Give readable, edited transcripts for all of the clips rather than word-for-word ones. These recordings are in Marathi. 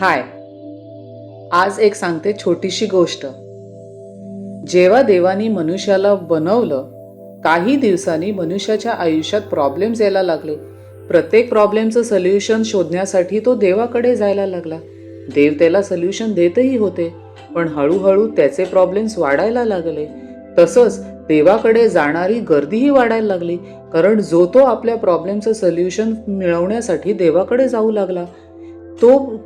हाय, आज एक सांगते छोटीशी गोष्ट. जेव्हा देवानी मनुष्याला बनवलं, काही दिवसांनी मनुष्याच्या आयुष्यात प्रॉब्लेम्स यायला लागले. प्रत्येक प्रॉब्लेमचं सोल्युशन शोधण्यासाठी तो देवाकडे जायला लागला. देव त्याला सोल्युशन देतही होते, पण हळूहळू त्याचे प्रॉब्लेम्स वाढायला लागले. तसंच देवाकडे जाणारी गर्दीही वाढायला लागली, कारण जो तो आपल्या प्रॉब्लेमचं सोल्युशन मिळवण्यासाठी देवाकडे जाऊ लागला.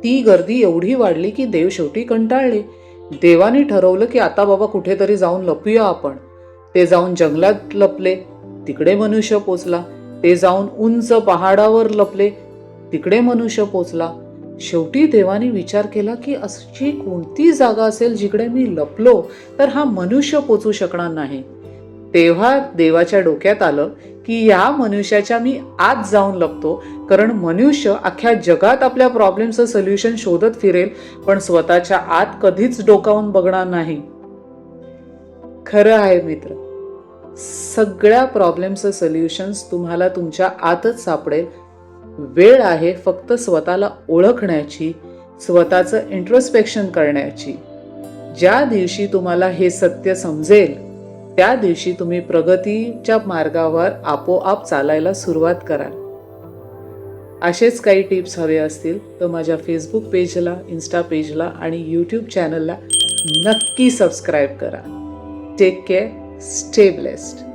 ती गर्दी एवढी वाढली की देव शेवटी कंटाळले. देवाने ठरवलं की आता बाबा कुठेतरी जाऊन लपूया आपण. ते जाऊन जंगलात लपले, तिकडे मनुष्य पोचला. ते जाऊन उंच पहाडावर लपले, तिकडे मनुष्य पोचला. शेवटी देवाने विचार केला की अशी कोणती जागा असेल जिकडे मी लपलो तर हा मनुष्य पोचू शकणार नाही. तेव्हा देवाच्या डोक्यात आलं की या मनुष्याच्या मी आत जाऊन लपतो, कारण मनुष्य अख्ख्या जगात आपल्या प्रॉब्लेमचं सोल्युशन शोधत फिरेल, पण स्वतःच्या आत कधीच डोकावून बघणार नाही. खरं आहे मित्र, सगळ्या प्रॉब्लेमचं सोल्युशन्स तुम्हाला तुमच्या आतच सापडेल. वेळ आहे फक्त स्वतःला ओळखण्याची, स्वतःचं इंट्रोस्पेक्शन करण्याची. ज्या दिवशी तुम्हाला हे सत्य समजेल, त्या दिवशी तुम्ही प्रगतीच्या मार्गावर आपोआप चालायला सुरुवात कराल. असेच काही टिप्स हवे असतील तर माझ्या फेसबुक पेजला, इन्स्टा पेजला आणि यूट्यूब चॅनलला नक्की सबस्क्राईब करा. Take care, stay blessed.